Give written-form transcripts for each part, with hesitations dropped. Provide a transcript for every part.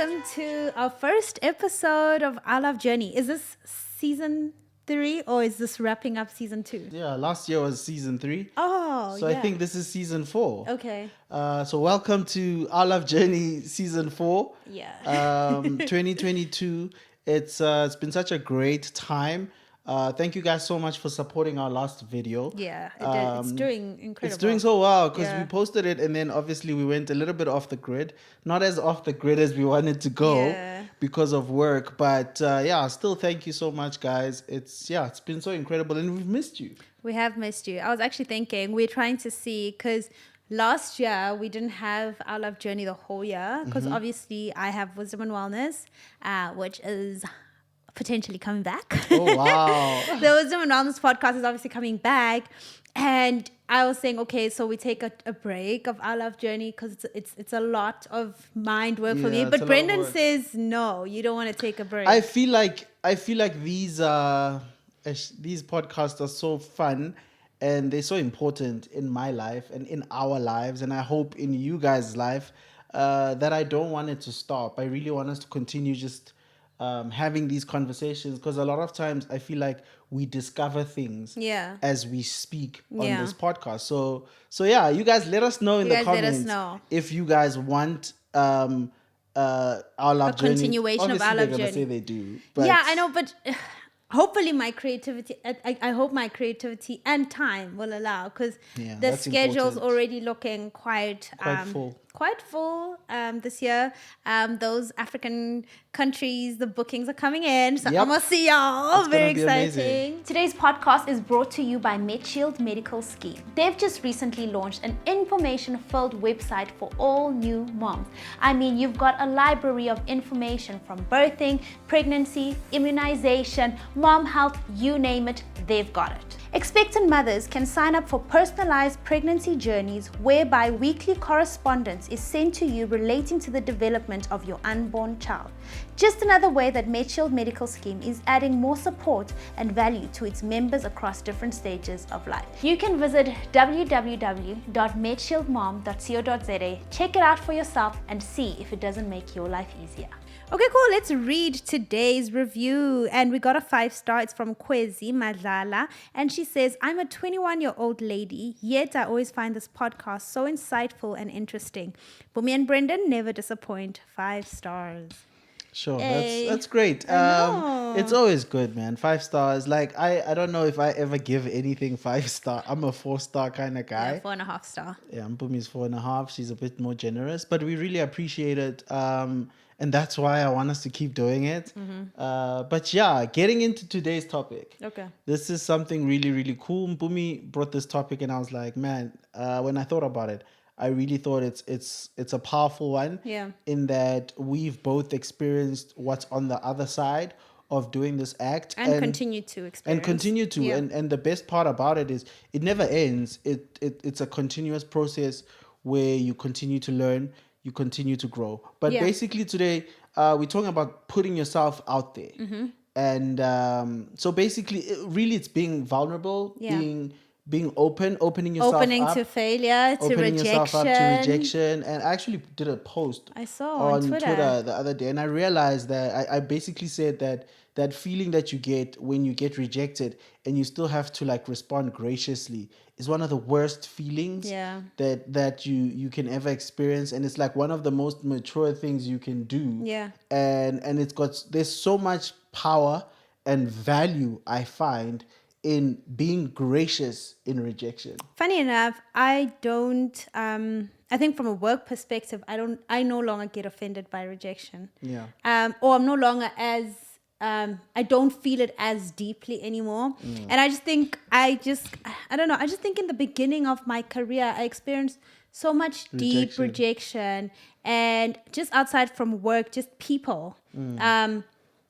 welcome to our first episode of Our Love Journey. Is this season 3 or is this wrapping up season 2? Yeah, last year was season 3. Oh, So yeah. I think this is season 4. Okay. So welcome to Our Love Journey season 4. Yeah. 2022. It's been such a great time. Thank you guys so much for supporting our last video. Yeah, it did. It's doing incredible. It's doing so well because Yeah. we posted it and then obviously we went a little bit off the grid. Not as off the grid as we wanted to go Yeah. because of work. But yeah, still thank you so much, guys. It's been so incredible and we've missed you. We have missed you. I was actually thinking we're trying to see because last year we didn't have Our Love Journey the whole year because obviously I have Wisdom and Wellness, which is potentially coming back. Oh, wow. The Wisdom and Wellness podcast is obviously coming back. And I was saying, okay, so we take a break of Our Love Journey because it's a lot of mind work for me. Yeah, it's a But lot of Brendan work. says, no, you don't want to take a break. I feel like these podcasts are so fun and they're so important in my life and in our lives, and I hope in you guys' life that I don't want it to stop. I really want us to continue just having these conversations because a lot of times I feel like we discover things Yeah. as we speak on Yeah. this podcast. So yeah, you guys let us know in You the guys let us comments know. if you guys want Our Love Journey. continuation of Obviously, Our they're Love gonna Journey. say they do. But Yeah, I know, but hopefully my creativity, I hope my creativity and time will allow because Yeah, the that's schedule's important. already looking quite full. Quite full this year. Those African countries, the bookings are coming in. So Yep. I'm going to see y'all. It's Very gonna be exciting. amazing. Today's podcast is brought to you by MedShield Medical Scheme. They've just recently launched an information-filled website for all new moms. I mean, you've got a library of information from birthing, pregnancy, immunization, mom health, you name it, they've got it. Expectant mothers can sign up for personalized pregnancy journeys whereby weekly correspondence is sent to you relating to the development of your unborn child. Just another way that MedShield Medical Scheme is adding more support and value to its members across different stages of life. You can visit www.medshieldmom.co.za, check it out for yourself and see if it doesn't make your life easier. Okay, cool. Let's read today's review. And we got a 5-star. It's from Kwezi Madlala. And she says, I'm a 21-year-old lady, yet I always find this podcast so insightful and interesting. Bumi and Brendan never disappoint. 5 stars. Sure, Hey. that's great. I know. It's always good, man. 5 stars. Like I don't know if I ever give anything 5 star. I'm a 4-star kind of guy. Yeah, 4.5 star. Yeah, Mpumi's 4.5. She's a bit more generous, but we really appreciate it. And that's why I want us to keep doing it. But yeah, getting into today's topic. Okay. This is something really, really cool. Mpumi brought this topic and I was like, man, when I thought about it, I really thought it's a powerful one. Yeah. In that we've both experienced what's on the other side of doing this act. And continue to experience. And continue to. Yeah. And the best part about it is it never ends. It's a continuous process where you continue to learn, you continue to grow. But Yeah. basically today, we're talking about putting yourself out there. Mm-hmm. And so basically, it's being vulnerable, Yeah. being opening yourself up. To failure, to Opening rejection. yourself up to rejection. And I actually did a post I saw on on Twitter. the other day, and I realized that I basically said that feeling that you get when you get rejected and you still have to like respond graciously is one of the worst feelings Yeah. that you can ever experience, and it's like one of the most mature things you can do. Yeah. And there's so much power and value I find in being gracious in rejection. Funny enough, I don't. I think from a work perspective, I no longer get offended by rejection. Yeah. Or I'm no longer as. I don't feel it as deeply anymore. And I just think, I don't know. I just think in the beginning of my career, I experienced so much deep rejection, and just outside from work, just people.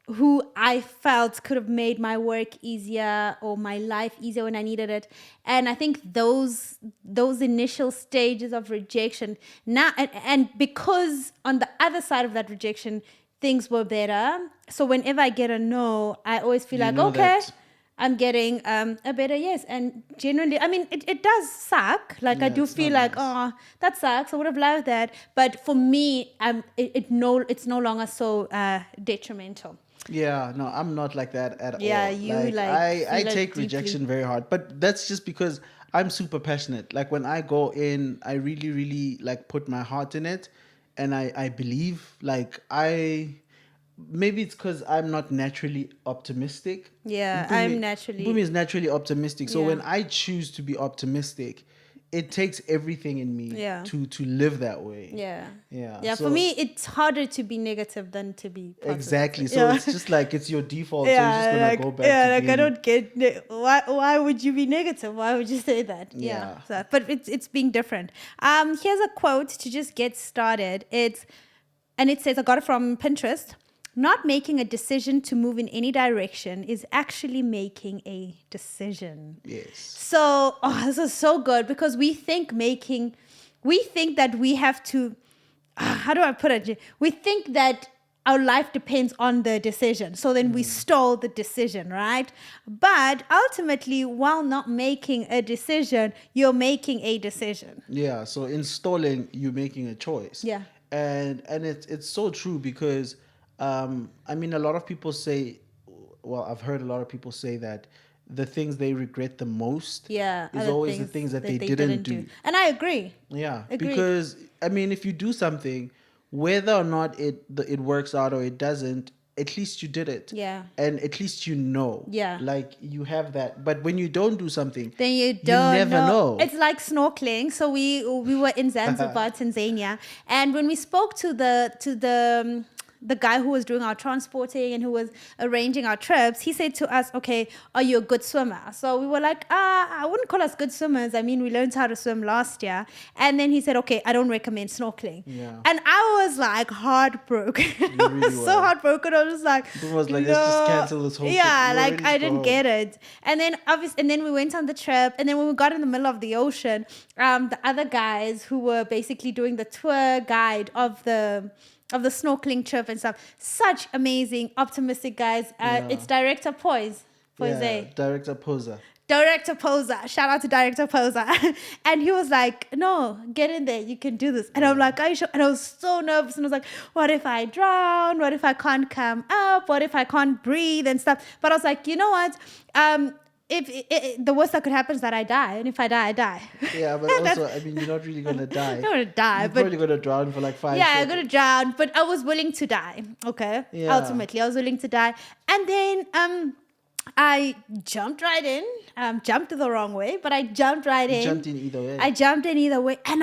Who I felt could have made my work easier or my life easier when I needed it. And I think those initial stages of rejection now, and because on the other side of that rejection, things were better. So whenever I get a no, I always feel You like, know okay, that I'm getting a better yes. And genuinely, I mean, it does suck. Like, I Yeah, do it's feel not like, nice. oh, that sucks. I would have loved that. But for me, it's no longer so detrimental. Yeah, no, I'm not like that at Yeah, all. you Like like I feel it take deeply. rejection very hard, but that's just because I'm super passionate. Like when I go in, I really, really like put my heart in it, and I believe. Like I maybe it's because I'm not naturally optimistic. Yeah, I'm Mpumi naturally, Mpumi is naturally optimistic. So yeah, when I choose to be optimistic, it takes everything in me yeah. to live that way. Yeah. Yeah. Yeah, for So me, it's harder to be negative than to be positive. exactly. So Yeah. it's just like it's your default. So you're just Yeah, gonna go back to yeah, like I being don't get why would you be negative? Why would you say that? Yeah. yeah. So, but it's being different. Here's a quote to just get started. It says, I got it from Pinterest. Not making a decision to move in any direction is actually making a decision. Yes. So, this is so good because we think that we have to, how do I put it? We think that our life depends on the decision. So then we stole the decision, right? But ultimately, while not making a decision, you're making a decision. Yeah. So installing you making a choice. Yeah. And it's so true because I mean a lot of people say well, I've heard a lot of people say that the things they regret the most Yeah, is other always the things things that that they they didn't didn't do. do. And I agree. Yeah, Agreed. because I mean, if you do something, whether or not it works out or it doesn't, at least you did it. Yeah. And at least you know. Yeah. Like you have that. But when you don't do something, Then you you don't never know. It's like snorkeling. So we were in Zanzibar, Tanzania, and when we spoke to the guy who was doing our transporting and who was arranging our trips, he said to us, okay, are you a good swimmer? So we were like, I wouldn't call us good swimmers. I mean, we learned how to swim last year. And then he said, okay, I don't recommend snorkeling. Yeah. And I was like heartbroken. I really was so were. heartbroken. I was just like, It was like, let's just cancel this whole yeah, thing. We're like ready I to go didn't home. get it. And then we went on the trip, and then when we got in the middle of the ocean, the other guys who were basically doing the tour guide of the snorkeling trip and stuff, such amazing, optimistic guys. Yeah. It's director Poise. Yeah, director Posa. Director Posa, shout out to Director Posa. And he was like, no, get in there, you can do this. And I'm like, are you sure? And I was so nervous. And I was like, what if I drown? What if I can't come up? What if I can't breathe and stuff? But I was like, you know what? If the worst that could happen is that I die. And if I die, I die. Yeah, but also, I mean, you're not really going to die. I'm going to die. You're But probably going to drown for like 5 yeah, seconds. I'm going to drown. But I was willing to die. Okay. Yeah. Ultimately, I was willing to die. And then I jumped right in. Jumped the wrong way, but I jumped right in. Jumped in either way. I jumped in either way. And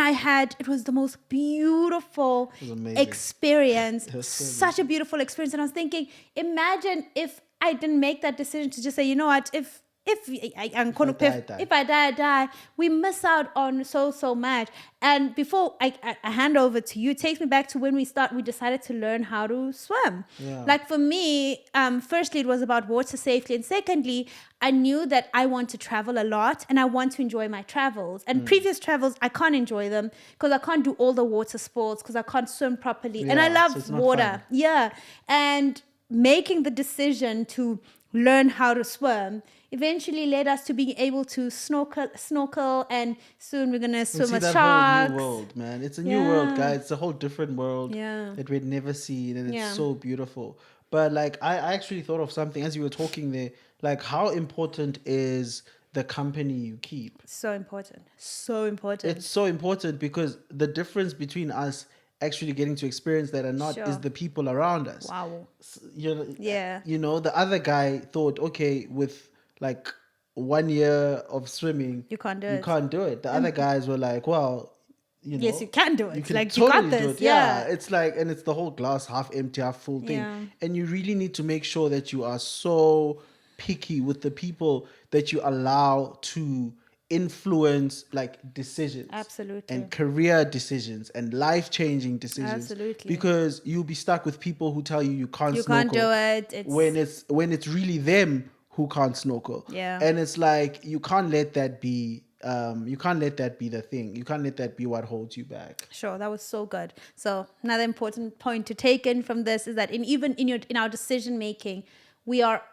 it was the most beautiful was amazing. experience. It was so Such a beautiful experience. And I was thinking, imagine if I didn't make that decision to just say, you know what, if I die, I die. We miss out on so much. And before I hand over to you, it takes me back to when we decided to learn how to swim. Yeah. Like for me, firstly, it was about water safety. And secondly, I knew that I want to travel a lot and I want to enjoy my travels. And previous travels, I can't enjoy them because I can't do all the water sports because I can't swim properly. And I Yeah, so love it's not water. fun. Yeah. And making the decision to learn how to swim eventually led us to being able to snorkel, and soon we're gonna swim See with that sharks. whole new world, man. It's a new world, Yeah. guys. It's a whole different world Yeah. that we'd never seen, and it's Yeah. so beautiful. But like, I actually thought of something as you were talking there. Like, how important is the company you keep? So important. So important. It's so important because the difference between us actually getting to experience that or not Sure. is the people around us. Wow. You know, Yeah. You know, the other guy thought, okay, with like 1 year of swimming, You can't do you it. can't do it. The other guys were like, well, you know, Yes, you can do it. You can Like, you got totally do this. it. Yeah. It's like, and it's the whole glass half empty, half full thing. Yeah. And you really need to make sure that you are so picky with the people that you allow to influence like decisions. Absolutely. And career decisions and life-changing decisions. Absolutely. Because you'll be stuck with people who tell you can't You snorkel can't do it. when it's really them who can't snorkel. Yeah. And it's like you can't let that be the thing. You can't let that be what holds you back. Sure, that was so good. So another important point to take in from this is that in our decision making, we are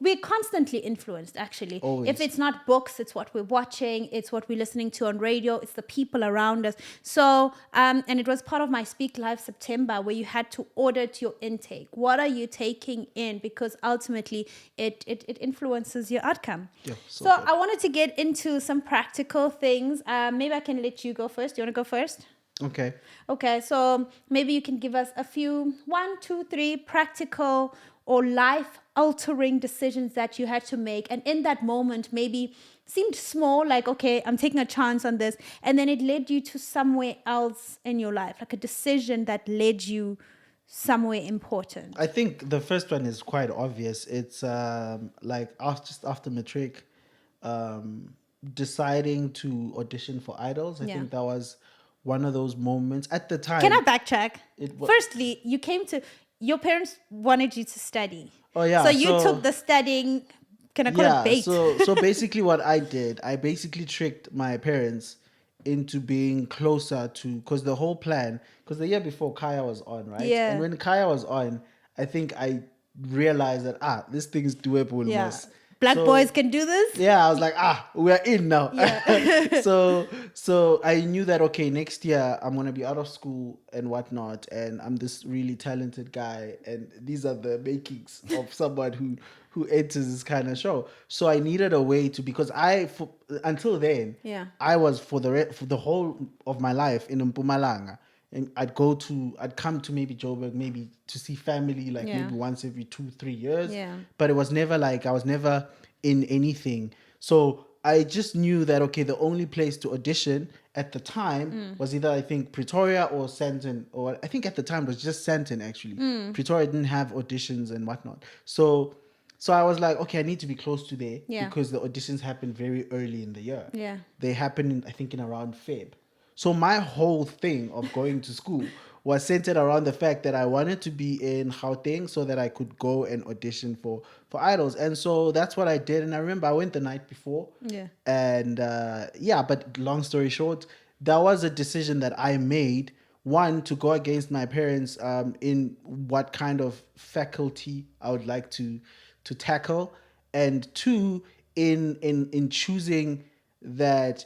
we're constantly influenced, actually. Always. If it's not books, it's what we're watching, it's what we're listening to on radio, it's the people around us. So, and it was part of my Speak Live September, where you had to audit your intake. What are you taking in? Because ultimately it influences your outcome. Yeah, So good. I wanted to get into some practical things. Maybe I can let you go first. Do you want to go first? Okay. Okay, so maybe you can give us a few, 1, 2, 3 practical or life-altering decisions that you had to make. And in that moment, maybe seemed small, like, okay, I'm taking a chance on this. And then it led you to somewhere else in your life, like a decision that led you somewhere important. I think the first one is quite obvious. It's like just after matric, deciding to audition for Idols. I Yeah. think that was one of those moments at the time. Can I backtrack? It wa- Firstly, your parents wanted you to study. Oh, yeah, So you so- took the studying, can I call it bait? so basically what I did, I basically tricked my parents into being closer to, because the whole plan, because the year before Kaya was on, right? Yeah. And when Kaya was on, I think I realized that this thing is doable. Yeah. Mos. Black So- boys can do this? Yeah, I was like, we're in now. Yeah. so I knew that, okay, next year I'm gonna be out of school and whatnot, and I'm this really talented guy, and these are the makings of someone who enters this kind of show. So I needed a way to, because until then, Yeah. I was for the whole of my life in Mpumalanga. And I'd come to maybe Joburg, maybe to see family, like Yeah. maybe once every 2-3 years. Yeah. But it was never like, I was never in anything. So I just knew that, okay, the only place to audition at the time was either, I think, Pretoria or Sandton, or I think at the time it was just Sandton, actually. Pretoria didn't have auditions and whatnot. So I was like, okay, I need to be close to there, Yeah. because the auditions happen very early in the year. Yeah. They happen, I think, in around Feb. So my whole thing of going to school was centered around the fact that I wanted to be in Gauteng so that I could go and audition for Idols. And so that's what I did. And I remember I went the night before. Yeah. And but long story short, that was a decision that I made. One, to go against my parents in what kind of faculty I would like to tackle. And two, in choosing that,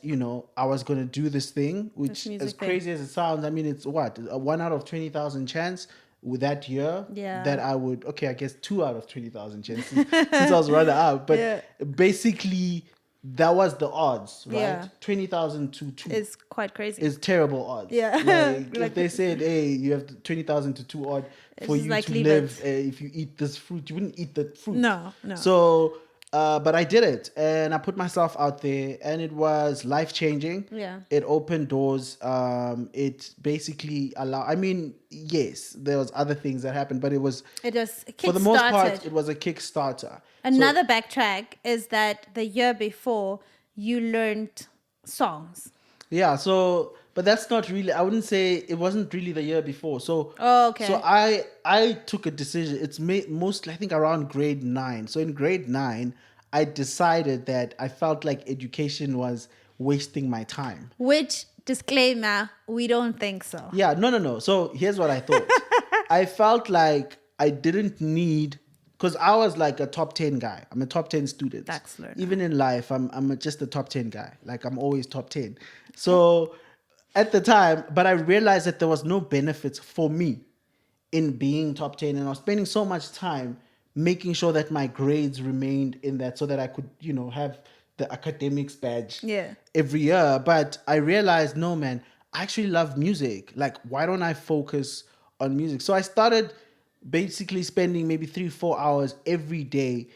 I was going to do this thing, which, music as thing. crazy as it sounds, I mean, it's what, a 1 out of 20,000 chance with that year. Yeah. That I would, okay, I guess 2 out of 20,000 chances since I was runner up. But Yeah. basically, that was the odds, right? Yeah. 20,000 to 2 It's quite crazy. is terrible odds. Yeah. Like, Like- if they said, hey, you have 20,000 to 2 odd for just you like, to leave live, it. if you eat this fruit, you wouldn't eat the fruit. No. So, but I did it, and I put myself out there, and it was life changing. Yeah. It opened doors. It basically allowed. I mean, yes, there was other things that happened, but it was, It was for the most part, kick-started. it was a Kickstarter. Another backtrack is that the year before you learned songs. Yeah, so, but that's not really, I wouldn't say, it wasn't really the year before. So, Oh, okay. So I took a decision. It's mostly, I think, around grade 9. So in grade 9, I decided that I felt like education was wasting my time. Which, disclaimer, we don't think so. Yeah, no. So here's what I thought. I felt like I didn't need, because I was like a top 10 guy. I'm a top 10 student. That's learner. Even in life, I'm just a top 10 guy. Like, I'm always top 10. So at the time, but I realized that there was no benefits for me in being top 10. And I was spending so much time making sure that my grades remained in that, so that I could, have the academics badge Yeah. every year. But I realized, no, man, I actually love music. Like, why don't I focus on music? So I started basically spending maybe 3-4 hours every day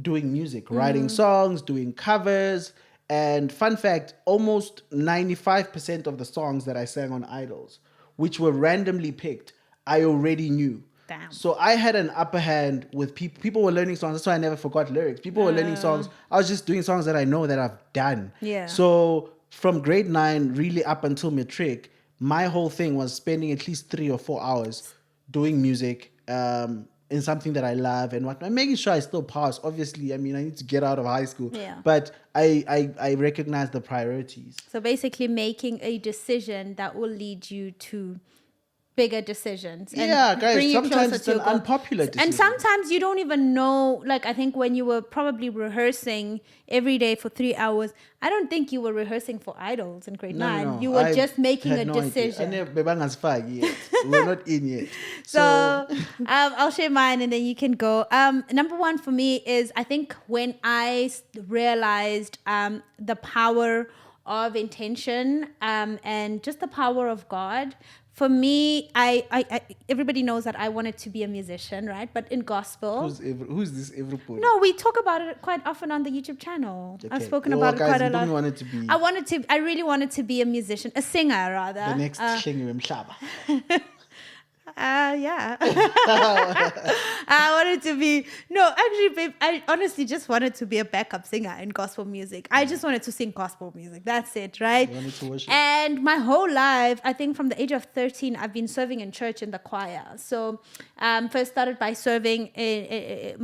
doing music, writing songs, doing covers. And fun fact, almost 95% of the songs that I sang on Idols, which were randomly picked, I already knew. Damn. So I had an upper hand with people. People were learning songs. That's why I never forgot lyrics. People were learning songs. I was just doing songs that I know that I've done. Yeah. So from grade 9, really up until matric, my whole thing was spending at least 3 or 4 hours doing music in something that I love and whatnot. Making sure I still pass. Obviously, I mean, I need to get out of high school. Yeah. But I recognize the priorities. So basically making a decision that will lead you to bigger decisions. And Yeah, guys, bring you sometimes closer it's to an your goal. unpopular decision. And sometimes you don't even know, like I think when you were probably rehearsing every day for 3 hours, I don't think you were rehearsing for Idols in grade 9. You were I just making had a no idea. decision. Yet. We're not in yet. So I'll share mine and then you can go. Number one for me is I think when I realized the power of intention and just the power of God. For me, I everybody knows that I wanted to be a musician, right? But in gospel. Who's this everybody? No, we talk about it quite often on the YouTube channel. Okay. I've spoken Well, about it guys, quite a you lot. don't want it to be I really wanted to be a musician, a singer rather. the next Hlengiwe Mhlaba. Yeah. I wanted to be, no, actually, babe, I honestly just wanted to be a backup singer in gospel music. I just wanted to sing gospel music. That's it, right? You wanted to worship. And my whole life, I think from the age of 13, I've been serving in church in the choir. So first started by serving,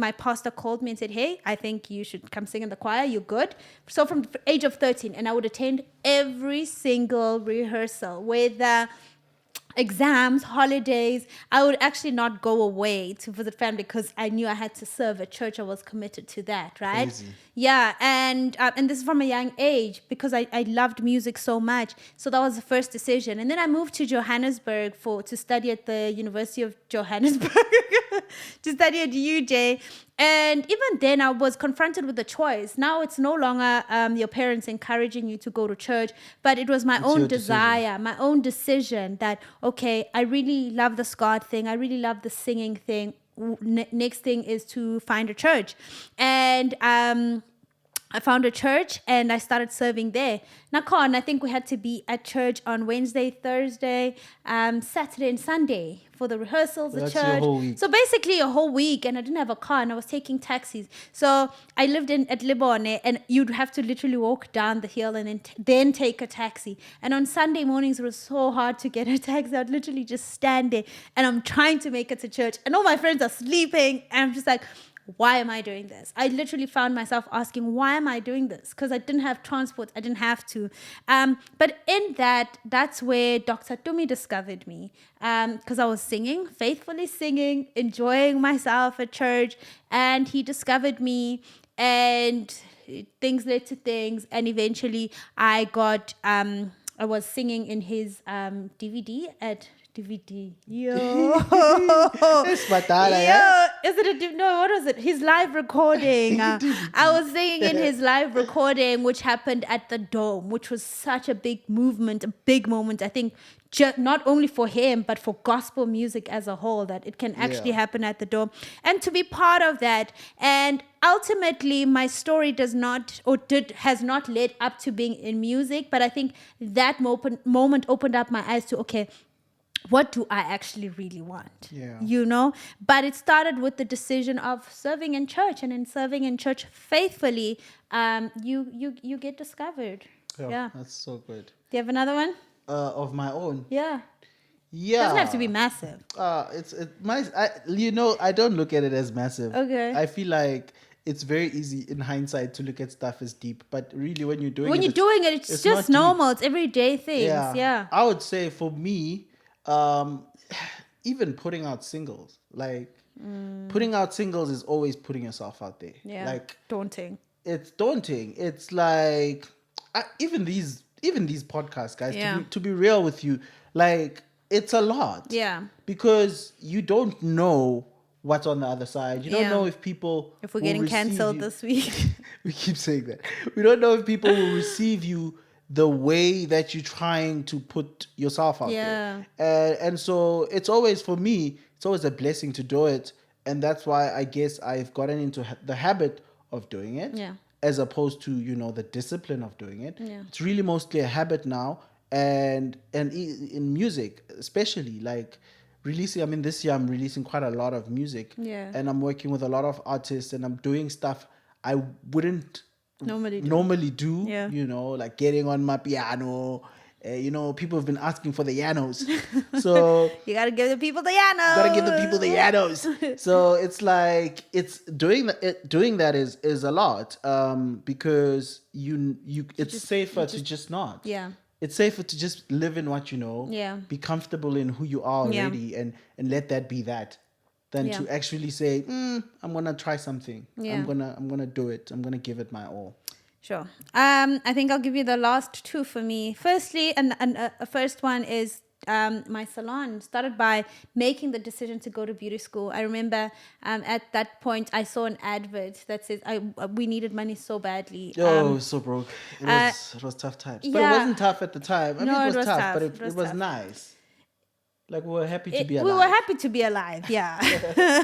my pastor called me and said, hey, I think you should come sing in the choir. You're good. So from the age of 13, and I would attend every single rehearsal, whether exams, holidays. I would actually not go away to visit family because I knew I had to serve at church. I was committed to that, right? Crazy. Yeah, and this is from a young age because I loved music so much. So that was the first decision. And then I moved to Johannesburg to study at the University of Johannesburg, to study at UJ. And even then, I was confronted with the choice. Now it's no longer your parents encouraging you to go to church, but it was my own desire, my own decision that, okay, I really love the Scott thing. I really love the singing thing. Next thing is to find a church. And I found a church and I started serving there. I think we had to be at church on Wednesday, Thursday, Saturday and Sunday for the rehearsals, That's the church. your whole week. So basically a whole week, and I didn't have a car and I was taking taxis. So I lived at Libone and you'd have to literally walk down the hill and then take a taxi. And on Sunday mornings, it was so hard to get a taxi. I'd literally just stand there and I'm trying to make it to church and all my friends are sleeping and I'm just like, why am I doing this? I literally found myself asking, why am I doing this? Because I didn't have transport. I didn't have to. But in that's where Dr. Tumi discovered me. Because I was singing, faithfully singing, enjoying myself at church. And he discovered me and things led to things. And eventually I was singing in his DVD at DVD. It's batala, yeah? Is it no, what was it? His live recording. I was singing in his live recording, which happened at the Dome, which was such a big movement, a big moment. I think not only for him, but for gospel music as a whole, that it can actually happen at the Dome. And to be part of that. And ultimately, my story has not led up to being in music, but I think that moment opened up my eyes to, okay, what do I actually really want? Yeah. You know? But it started with the decision of serving in church. And in serving in church faithfully, you get discovered. Yeah. That's so good. Do you have another one? Of my own. Yeah. Yeah. Doesn't have to be massive. I don't look at it as massive. Okay. I feel like it's very easy in hindsight to look at stuff as deep, but really when you're doing it's just normal. It's everyday things. Yeah. I would say for me, even putting out singles, putting out singles is always putting yourself out there. Yeah. Daunting. It's daunting. It's like even these podcasts, guys. Yeah. To be real with you, it's a lot. Yeah. Because you don't know what's on the other side. You don't know if we're getting cancelled this week. We keep saying that. We don't know if people will receive you the way that you're trying to put yourself out there. And so it's always, for me, it's always a blessing to do it. And that's why I guess I've gotten into the habit of doing it as opposed to, the discipline of doing it. Yeah. It's really mostly a habit now. And in music, especially releasing, this year I'm releasing quite a lot of music. Yeah. And I'm working with a lot of artists and I'm doing stuff I wouldn't normally do. Yeah. Like getting on my piano. People have been asking for the pianos. So you gotta give the people the pianos. So it's like doing that is a lot. Because it's safer to just not. Yeah. it's safer to just live in what you know. Yeah. Be comfortable in who you are Yeah. already, and let that be that, than Yeah. to actually say, I'm gonna try something. Yeah. I'm gonna do it. I'm gonna give it my all. Sure. I think I'll give you the last two for me. Firstly, and first one is my salon started by making the decision to go to beauty school. I remember at that point I saw an advert that says we needed money so badly. So broke. It was tough times, but it yeah. wasn't tough at the time. I No, mean, it it was was tough, tough. but It was it was tough. nice. Like, we were happy to be alive. We were happy to be alive, yeah.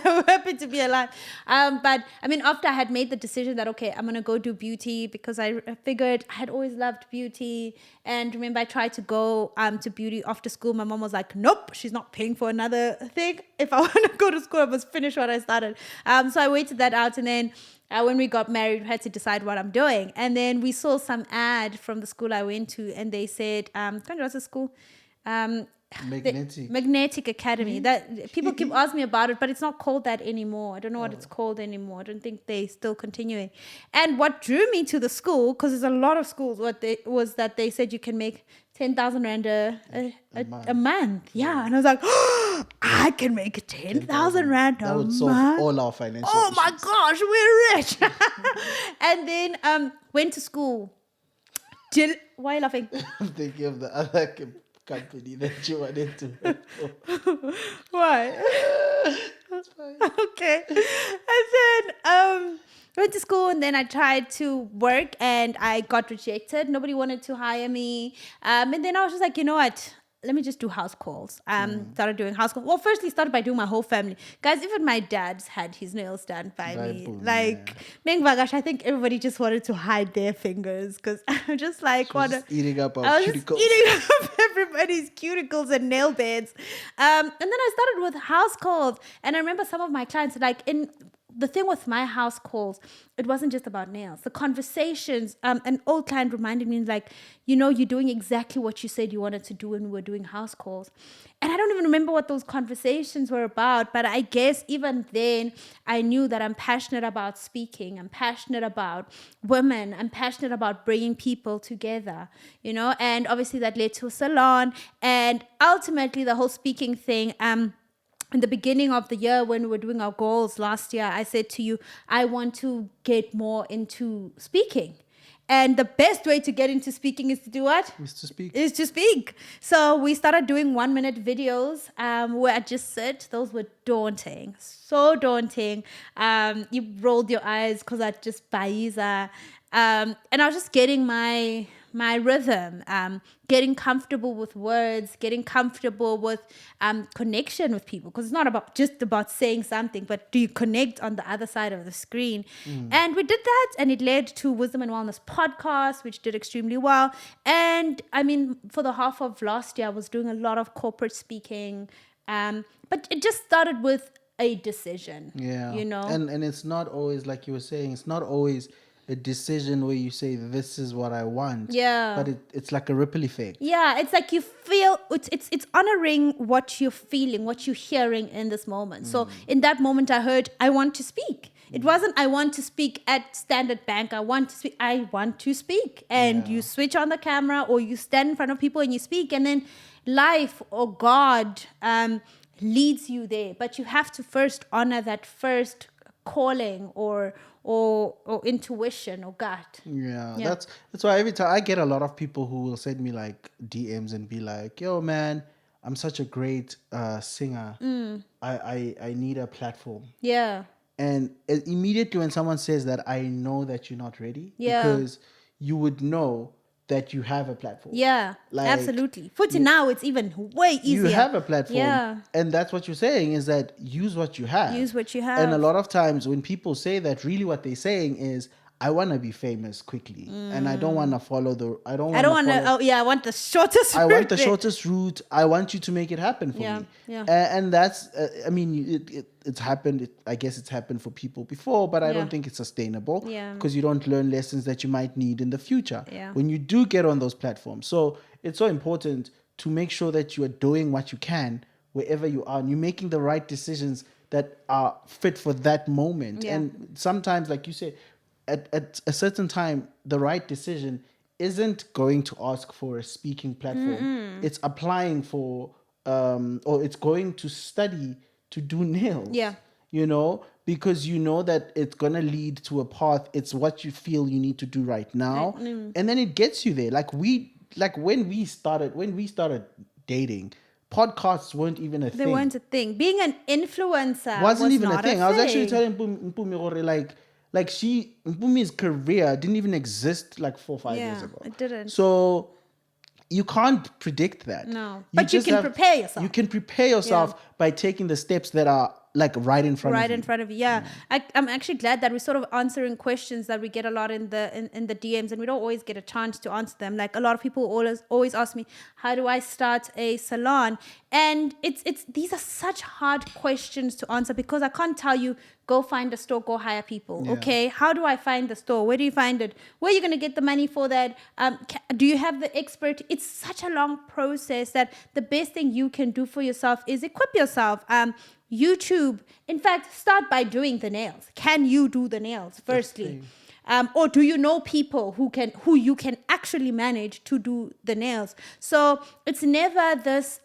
We were happy to be alive. But I mean, after I had made the decision that, okay, I'm going to go do beauty, because I figured I had always loved beauty. And remember, I tried to go to beauty after school. My mom was like, nope, she's not paying for another thing. If I want to go to school, I must finish what I started. So I waited that out. And then when we got married, we had to decide what I'm doing. And then we saw some ad from the school I went to. And they said, what's the school? Magnetic Academy. That people keep asking me about it, but it's not called that anymore. I don't know what it's called anymore. I don't think they're still continuing. And what drew me to the school, because there's a lot of schools, was that they said you can make 10,000 rand a month. Yeah, and I was like, oh, I can make 10,000 rand a month. That would solve all our financial Oh my issues. gosh, we're rich. And then went to school. Why are you laughing? I'm thinking of the other company that you wanted to. Why? That's fine. Okay. And then went to school, and then I tried to work and I got rejected. Nobody wanted to hire me. And then I was just like, you know what? Let me just do house calls. Started doing house calls. Well, firstly, started by doing my whole family. Guys, even my dad's had his nails done by me. Boom, Like, Meng Vagash, I think everybody just wanted to hide their fingers, because I'm just like, She was just eating up our I was cuticles. just eating up everybody's cuticles and nail beds. And then I started with house calls. And I remember some of my clients, like, the thing with my house calls, it wasn't just about nails. The conversations, an old client reminded me, like, you're doing exactly what you said you wanted to do when we were doing house calls. And I don't even remember what those conversations were about, but I guess even then I knew that I'm passionate about speaking. I'm passionate about women. I'm passionate about bringing people together, and obviously that led to a salon. And ultimately the whole speaking thing, in the beginning of the year, when we were doing our goals last year, I said to you, I want to get more into speaking. And the best way to get into speaking is to do what? Is to speak. Is to speak. So we started doing 1-minute videos where I just sit. Those were daunting. So daunting. You rolled your eyes because I just baiza. And I was just getting my rhythm, getting comfortable with words, getting comfortable with connection with people, because it's not just about saying something, but do you connect on the other side of the screen? And we did that, and it led to Wisdom and Wellness podcast, which did extremely well. And I mean, for the half of last year, I was doing a lot of corporate speaking, but it just started with a decision. Yeah. And And it's not always, like you were saying, it's not always a decision where you say, this is what I want. Yeah. But it's like a ripple effect. Yeah, it's like you feel, it's honoring what you're feeling, what you're hearing in this moment. So in that moment, I heard, I want to speak. It wasn't, I want to speak at Standard Bank. I want to speak. And you switch on the camera, or you stand in front of people and you speak. And then life or God leads you there. But you have to first honor that first calling or intuition or gut. Yeah, that's why every time I get a lot of people who will send me like DMs and be like, yo man, I'm such a great singer. I need a platform. Yeah. And immediately when someone says that, I know that you're not ready. Yeah. Because you would know that you have a platform. Yeah, Like, absolutely. Now it's even way easier. You have a platform. Yeah. And that's what you're saying, is that use what you have. Use what you have. And a lot of times when people say that, really what they're saying is, I want to be famous quickly. And I don't want to follow I want the shortest route. I want the shortest route. I want you to make it happen for me. Yeah. And that's, I mean, it's happened. I guess it's happened for people before, but I don't think it's sustainable. Yeah. Because you don't learn lessons that you might need in the future. Yeah. When you do get on those platforms. So it's so important to make sure that you are doing what you can wherever you are, and you're making the right decisions that are fit for that moment. Yeah. And sometimes, like you said, at a certain time, the right decision isn't going to ask for a speaking platform. It's applying for, or it's going to study to do nails. Yeah. You know, because you know that it's going to lead to a path. It's what you feel you need to do right now. And then it gets you there. Like when we started dating, podcasts weren't even a thing. They weren't a thing. Being an influencer Wasn't was even not a thing. I was actually telling Mpumi Gore, like Mpumi's career didn't even exist like 4 or 5 years ago. It didn't. So you can't predict that. No. But you can prepare yourself. You can prepare yourself by taking the steps that are like right in front of you. Right in front of you. Yeah. I'm actually glad that we're sort of answering questions that we get a lot in the DMs, and we don't always get a chance to answer them. Like a lot of people always ask me, how do I start a salon? And it's these are such hard questions to answer, because I can't tell you, go find a store, go hire people. Yeah. Okay. How do I find the store? Where do you find it? Where are you going to get the money for that? Do you have the expert? It's such a long process that the best thing you can do for yourself is equip yourself. YouTube. In fact, start by doing the nails. Can you do the nails, firstly? Or do you know people who you can actually manage to do the nails? So it's never this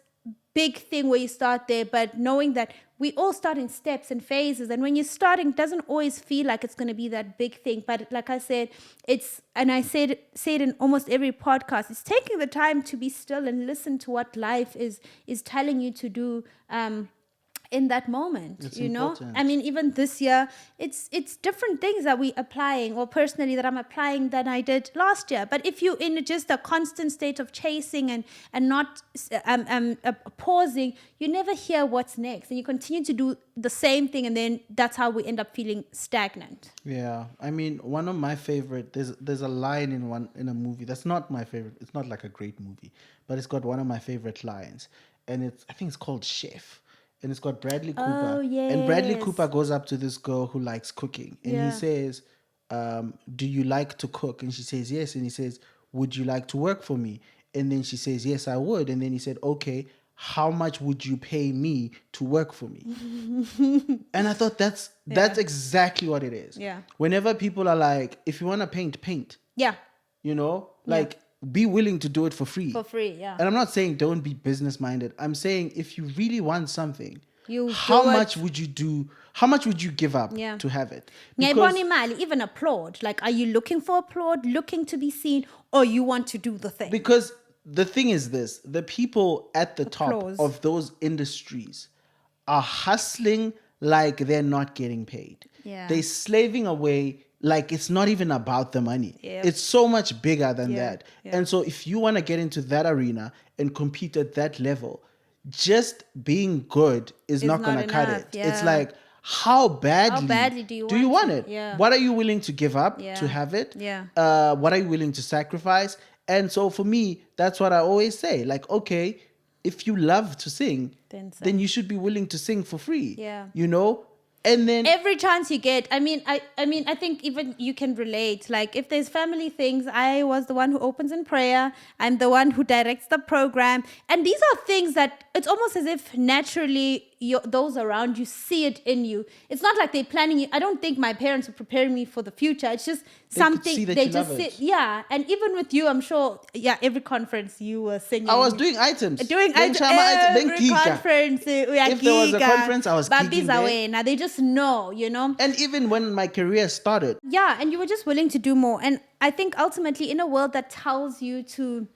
big thing where you start there, but knowing that we all start in steps and phases, and when you're starting, it doesn't always feel like it's going to be that big thing. But like I said, I say it in almost every podcast, it's taking the time to be still and listen to what life is telling you to do. In that moment, it's you know, important. I mean, even this year, it's different things that we're applying, or personally that I'm applying than I did last year. But if you're in just a constant state of chasing and not pausing, you never hear what's next, and you continue to do the same thing, and then that's how we end up feeling stagnant. Yeah, I mean, one of my favorite. There's a line in a movie that's not my favorite. It's not like a great movie, but it's got one of my favorite lines, and I think it's called Chef. And it's got Bradley Cooper. Oh, yes. And Bradley Cooper goes up to this girl who likes cooking. And he says, do you like to cook? And she says, yes. And he says, would you like to work for me? And then she says, yes, I would. And then he said, okay, how much would you pay me to work for me? And I thought that's exactly what it is. Yeah. Whenever people are like, if you want to paint. Yeah. You know, like, be willing to do it for free. For free, yeah. And I'm not saying don't be business minded. I'm saying if you really want something, How much would you do? How much would you give up to have it? Even applaud. Like, are you looking for applaud, looking to be seen, or you want to do the thing? Because the thing is this, the people at the Applause. top of those industries are hustling like they're not getting paid. Yeah. They're slaving away like it's not even about the money. Yep. It's so much bigger than that. Yeah. And so if you want to get into that arena and compete at that level, just being good is not going to cut enough, it. yeah. It's like, how badly do you want want it? it? Yeah. What are you willing to give up Yeah. to have it? Yeah. What are you willing to sacrifice? And so for me, that's what I always say. Like, okay, if you love to sing, then you should be willing to sing for free. Yeah. You know? And then every chance you get, I mean, I think even you can relate. Like, if there's family things, I was the one who opens in prayer. I'm the one who directs the program. And these are things that it's almost as if naturally those around you see it in you. It's not like they're planning you. I don't think my parents were preparing me for the future. It's just something they just see. Yeah. And even with you, I'm sure, every conference you were singing. I was doing items. Every conference. If there was a conference, I was gigging there. Now they just know, you know. And even when my career started. Yeah, and you were just willing to do more. And I think ultimately in a world that tells you to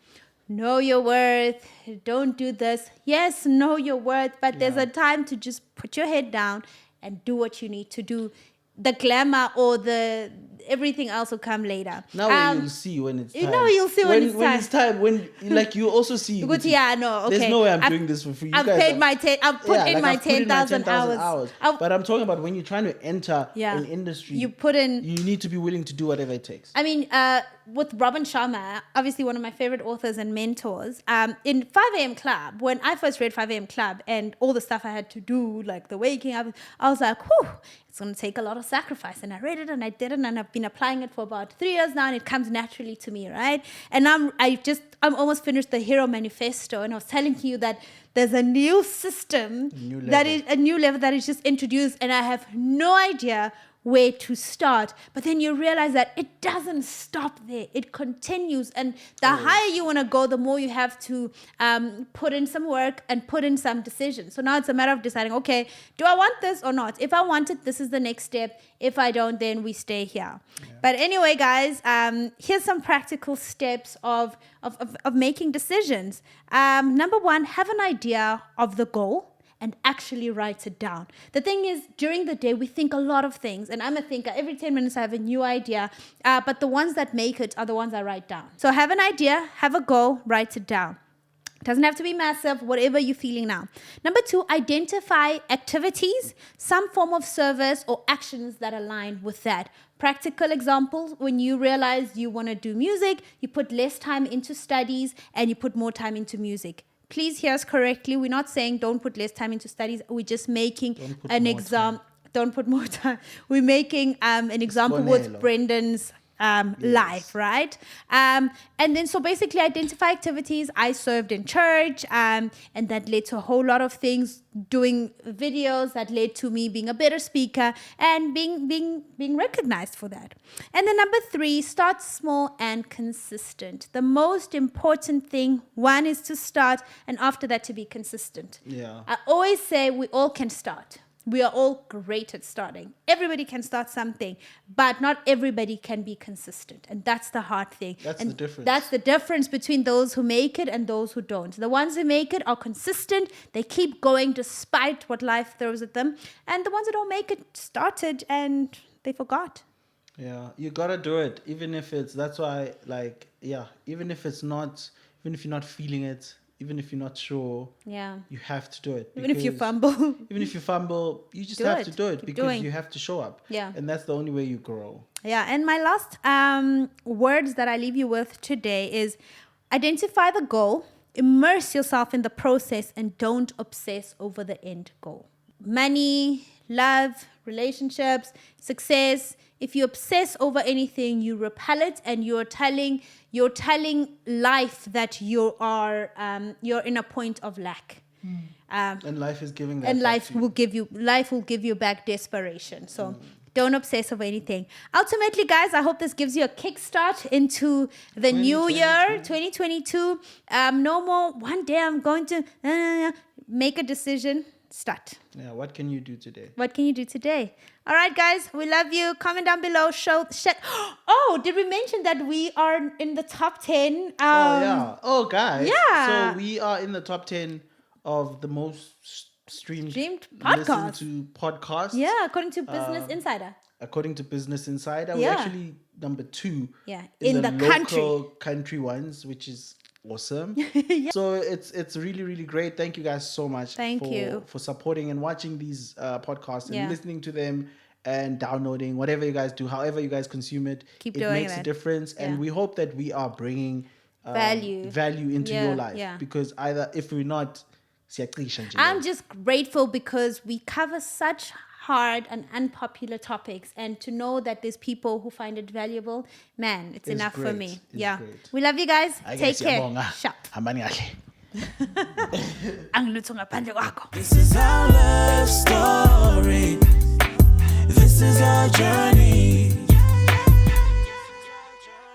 know your worth, don't do this. Yes, know your worth, but there's a time to just put your head down and do what you need to do. The glamour or the everything else will come later. Now you'll see when it's time. You'll see when it's time. When like you also see. Good, yeah, no, okay. There's no way I'm doing this for free. I've put in my 10,000 hours. But I'm talking about when you're trying to enter an industry. You need to be willing to do whatever it takes. I mean, with Robin Sharma, obviously one of my favorite authors and mentors, in 5 a.m. Club, when I first read 5 a.m. Club and all the stuff I had to do, like the waking up, I was like, whew, it's going to take a lot of sacrifice. And I read it and I did it, and I've been applying it for about 3 years now, and it comes naturally to me, right? And I'm almost finished the Hero Manifesto, and I was telling you that there's a new system that is a new level that is just introduced, and I have no idea where to start. But then you realize that it doesn't stop there. It continues. And the higher you want to go, the more you have to put in some work and put in some decisions. So now it's a matter of deciding, okay, do I want this or not? If I want it, this is the next step. If I don't, then we stay here. Yeah. But anyway, guys, here's some practical steps of making decisions. Number one, have an idea of the goal and actually write it down. The thing is, during the day, we think a lot of things. And I'm a thinker. Every 10 minutes, I have a new idea. But the ones that make it are the ones I write down. So have an idea, have a goal, write it down. It doesn't have to be massive, whatever you're feeling now. Number two, identify activities, some form of service or actions that align with that. Practical examples, when you realize you want to do music, you put less time into studies and you put more time into music. Please hear us correctly. We're not saying don't put less time into studies. We're just making an example. Don't put more time. We're making an example with Brendan's life, right? And then so basically identify activities. I served in church and that led to a whole lot of things, doing videos that led to me being a better speaker and being recognized for that. And then number three, start small and consistent. The most important thing, one, is to start, and after that to be consistent. Yeah. I always say we all can start. We are all great at starting. Everybody can start something, but not everybody can be consistent. And that's the hard thing. That's and the difference. That's the difference between those who make it and those who don't. The ones who make it are consistent. They keep going despite what life throws at them. And the ones who don't make it started and they forgot. Yeah, you gotta do it. Even if it's, that's why, like, yeah, even if you're not feeling it, even if you're not sure, you have to do it. Even if you fumble. Even if you fumble, you just have to do it because you have to show up. Yeah. And that's the only way you grow. Yeah. And my last words that I leave you with today is identify the goal, immerse yourself in the process, and don't obsess over the end goal. Money, love, relationships, success. If you obsess over anything, you repel it, and you're telling life that you're in a point of lack. And life is giving that. And life will give you back desperation. So don't obsess over anything. Ultimately, guys, I hope this gives you a kickstart into the new year, 2022. No more one day I'm going to make a decision. Start. Yeah, what can you do today? What can you do today? All right, guys, we love you. Comment down below. Oh, did we mention that we are in the top 10? Guys. Yeah. So we are in the top 10 of the most streamed podcasts. Listened to podcasts. Yeah, according to Business Insider. According to Business Insider, we're actually number 2. Yeah, in the local country ones, which is awesome. So it's really, really great. Thank you guys so much. Thank you for supporting and watching these podcasts and listening to them and downloading, whatever you guys do, however you guys consume it. Keep it doing makes a difference. And we hope that we are bringing value into your life. Yeah. Because if we're not, I'm just grateful because we cover such hard and unpopular topics, and to know that there's people who find it valuable, man, it's enough for me. Great. We love you guys. Take care. Hambani kahle. Ang lutho ngaphandle kwakho. This is our love.